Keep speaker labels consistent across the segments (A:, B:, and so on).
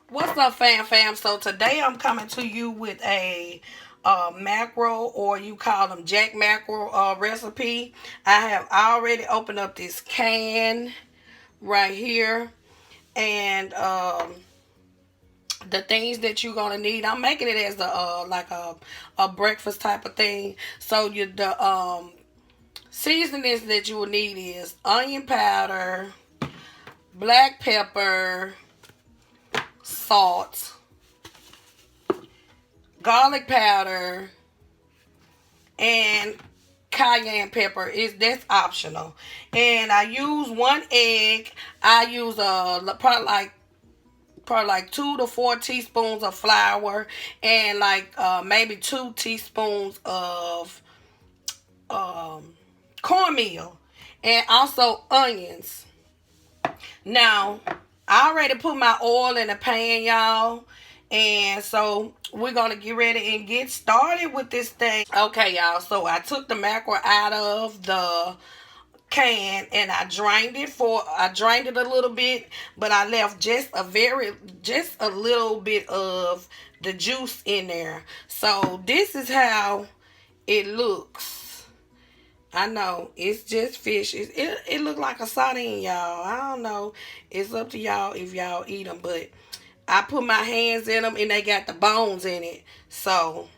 A: What's up, fam? So today I'm coming to you with a mackerel, or you call them jack mackerel recipe. I have already opened up this can right here, and the things that you're gonna need. I'm making it as a breakfast type of thing. So the seasonings that you will need is onion powder, black pepper, salt, garlic powder, and cayenne pepper. Is That's optional. And I use 1 egg. I use probably like 2 to 4 teaspoons of flour, and maybe 2 teaspoons of cornmeal, and also onions. Now, I already put my oil in the pan, y'all. And so we're going to get ready and get started with this thing. Okay, y'all. So I took the mackerel out of the can, and I drained it a little bit, but I left just a little bit of the juice in there. So this is how it looks. I know it's just fish. It look like a sardine, y'all. I don't know. It's up to y'all if y'all eat them, but I put my hands in them and they got the bones in it. So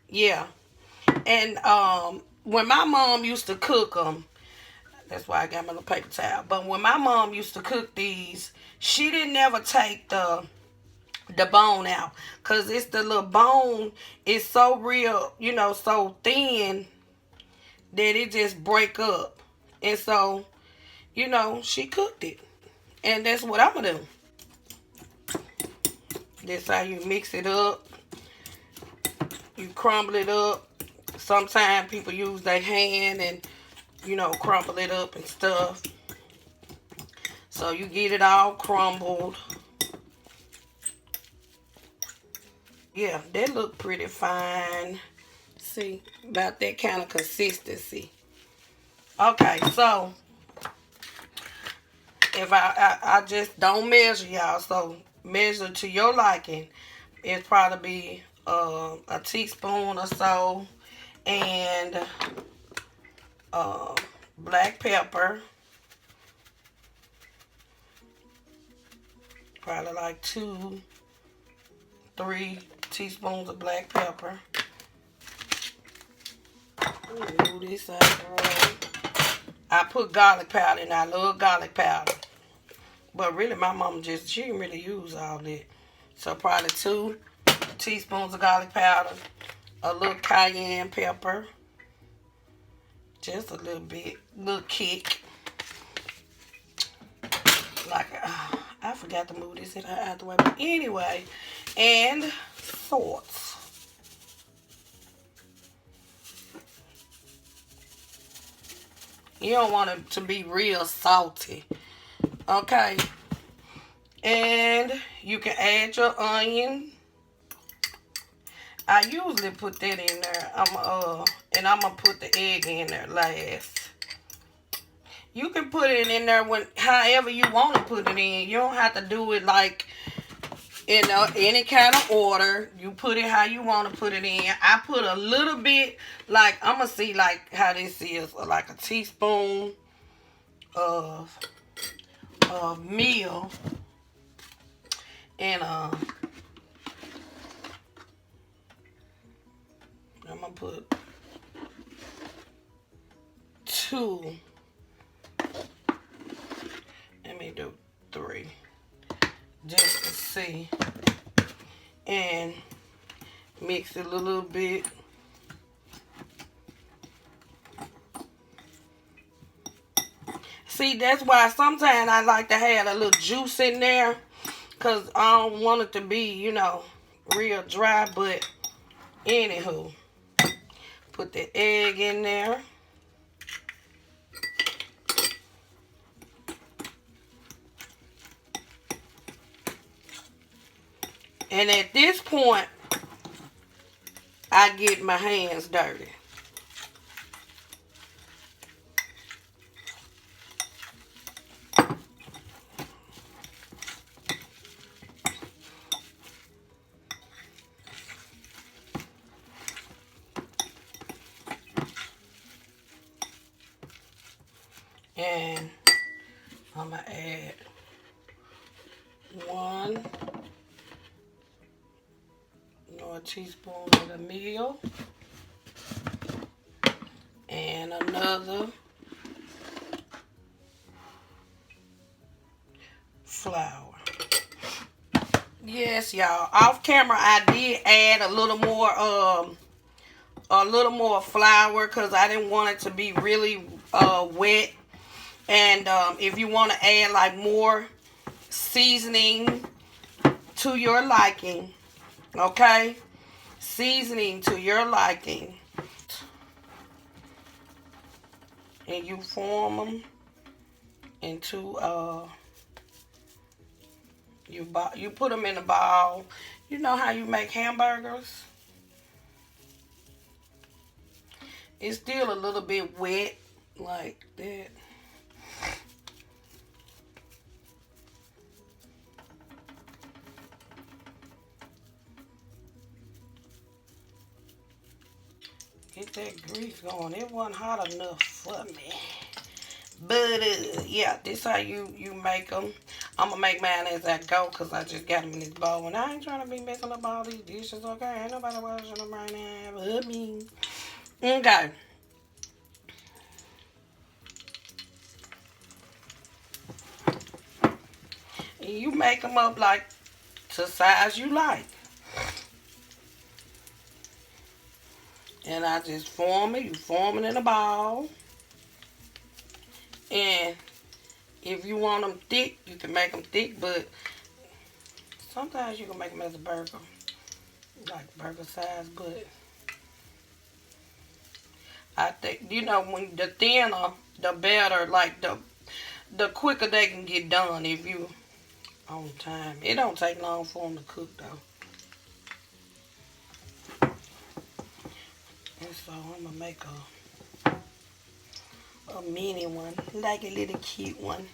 A: yeah. And when my mom used to cook them, that's why I got my little paper towel. But when my mom used to cook these, she didn't never take the bone out, cause it's the little bone is so real, so thin that it just break up. And so, she cooked it. And that's what I'm gonna do. That's how you mix it up. You crumble it up. Sometimes people use their hand and, crumble it up and stuff. So you get it all crumbled. Yeah, that look pretty fine. See, about that kind of consistency. Okay, so if I just don't measure, y'all, so measure to your liking. It'd probably be a teaspoon or so, and black pepper, probably like 2-3 teaspoons of black pepper. Ooh, this ain't right. I put garlic powder, and I love garlic powder. But really, my mama she didn't really use all that. So probably 2 teaspoons of garlic powder, a little cayenne pepper, just a little bit, little kick. I forgot to move this out the way. But anyway, and salt. You don't want it to be real salty. Okay. And you can add your onion. I usually put that in there. And I'm gonna put the egg in there last. You can put it in there however you want to put it in. You don't have to do it like in any kind of order. You put it how you want to put it in. I put a little bit, like I'm gonna see like how this is, like a teaspoon of meal, and I'm gonna put 2. Let me do 3, just to see, and mix it a little bit. See, that's why sometimes I like to have a little juice in there, because I don't want it to be, real dry. But anywho, put the egg in there. And at this point, I get my hands dirty. add 1 teaspoon of the meal and another flour. Yes, y'all. Off camera, I did add a little more flour because I didn't want it to be really wet. And if you want to add like more seasoning to your liking, okay? Seasoning to your liking. And you form them into you put them in a bowl. You know how you make hamburgers? It's still a little bit wet like that. Get that grease going. It wasn't hot enough for me. But yeah, this how you make them. I'm gonna make mine as I go because I just got them in this bowl. And I ain't trying to be messing up all these dishes, okay? Ain't nobody washing them right now but me. Okay. And you make them up like to size you like. And I just form it. You form it in a ball. And if you want them thick, you can make them thick, but sometimes you can make them as a burger, like burger size, but I think, you know, when the thinner, the better, like the quicker they can get done if you on time. It don't take long for them to cook, though. And so I'm going to make a mini one, like a little cute one.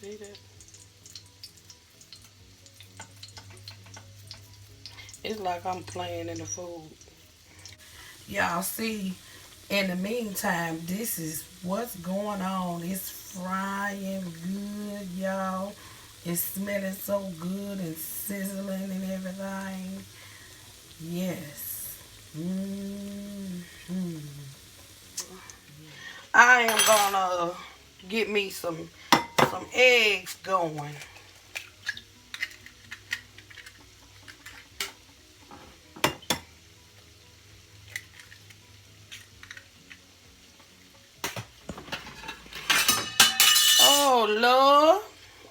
A: See that? It's like I'm playing in the food. Y'all see, in the meantime, this is what's going on. It's frying good, y'all. It's smelling so good and sizzling and everything. Yes. I am gonna get me some eggs going. Oh, Lord.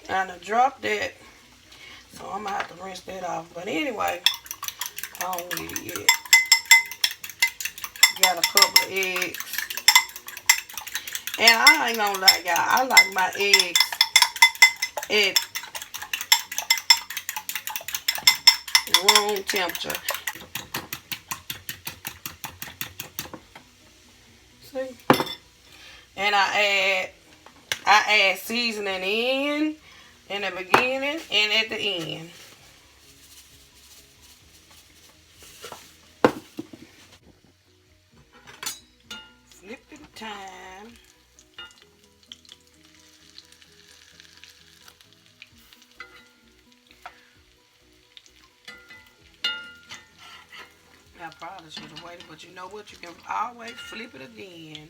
A: I done dropped that. So I'm going to have to rinse that off. But anyway, I don't need it yet. Got a couple of eggs. And I ain't gonna lie, y'all. I like my eggs at room temperature. See? And I add seasoning in the beginning and at the end. Flip it time. I probably should have waited, but you know what? You can always flip it again.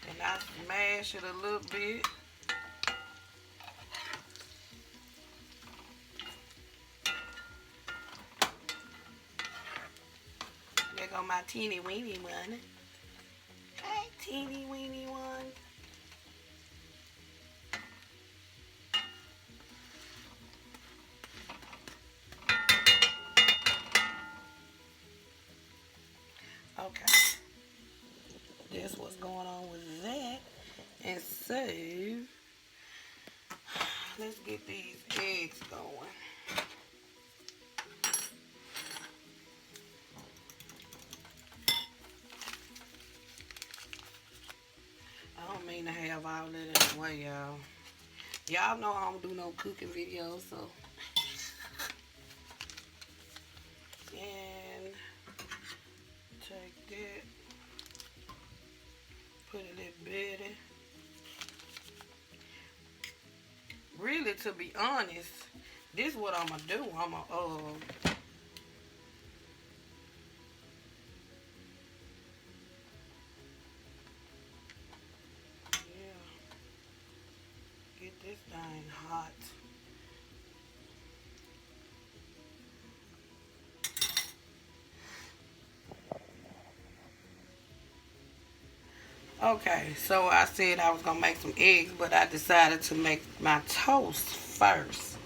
A: And I smash it a little bit. There go my teeny weeny one. Hey, teeny weeny one. Okay. That's what's going on with that. And so, let's get these eggs going. mean to have all that in the way, y'all. Y'all know I don't do no cooking videos, so. And take that, put it in better. Really, to be honest, this is what I'm gonna do. I'm gonna get this thing hot. Okay, so I said I was gonna make some eggs, but I decided to make my toast first.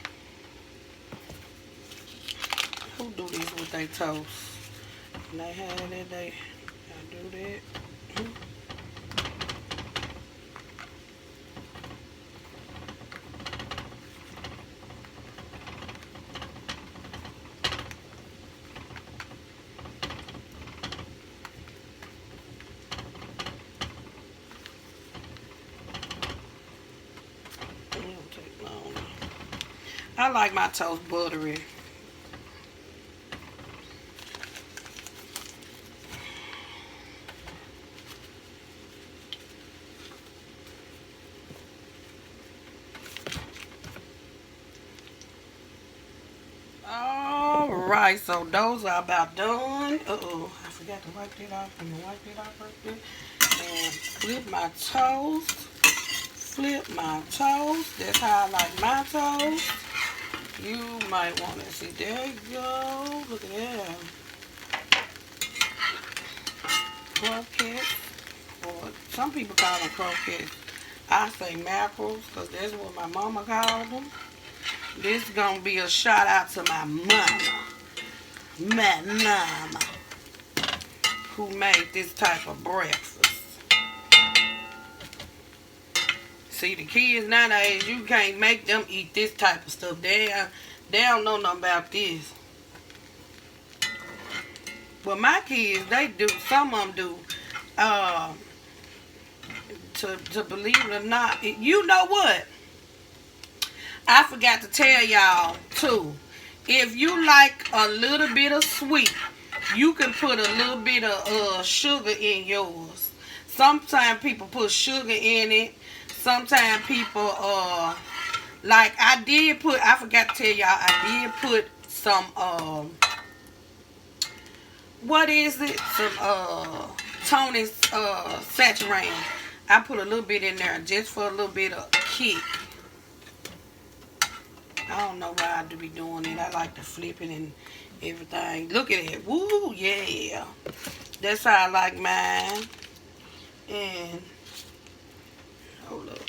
A: Who do this with their toast? And they had it, I do that. I like my toast buttery. Alright, so those are about done. Uh-oh, I forgot to wipe it off. I'm gonna wipe it off right there. And flip my toast. Flip my toast. That's how I like my toast. You might want to see. There you go. Look at that. Croquettes. Or some people call them croquettes. I say mackerels because that's what my mama called them. This is going to be a shout out to my mama. My mama. Who made this type of breakfast. See, the kids nowadays, you can't make them eat this type of stuff. They don't know nothing about this. Well, my kids, they do. Some of them do. To believe it or not, you know what? I forgot to tell y'all, too. If you like a little bit of sweet, you can put a little bit of sugar in yours. Sometimes people put sugar in it. Sometimes people, like I forgot to tell y'all, I did put some, what is it? Some, Tony's, saturating. I put a little bit in there just for a little bit of kick. I don't know why I do be doing it. I like to flip it and everything. Look at it. Woo, yeah. That's how I like mine. And hold up.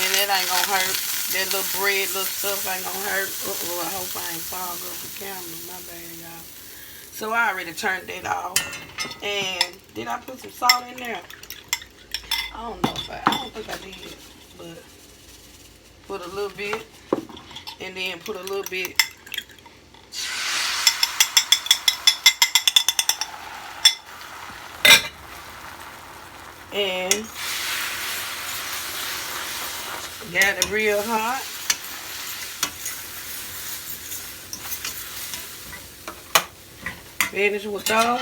A: And that ain't gonna hurt. That little bread, little stuff ain't gonna hurt. Uh-oh, I hope I ain't fogged up the camera. My bad, y'all. So I already turned that off. And did I put some salt in there? I don't know if I don't think I did. But put a little bit. And then put a little bit. And got it real hot. Finish with those.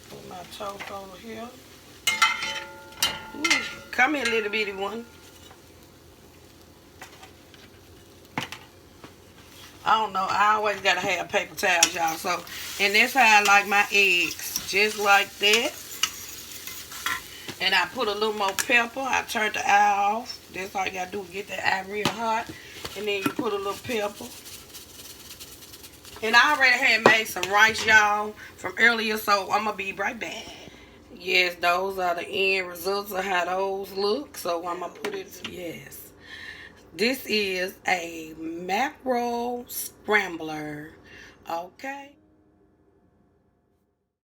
A: Put my toast over here. Ooh, come here, little bitty one. I don't know. I always gotta have paper towels, y'all. So, and that's how I like my eggs, just like that. And I put a little more pepper. I turned the eye off. That's all you gotta do, get the eye real hot. And then you put a little pepper. And I already had made some rice, y'all, from earlier, so I'm gonna be right back. Yes, those are the end results of how those look. So I'm gonna put it, yes. This is a mackerel scrambler. Okay.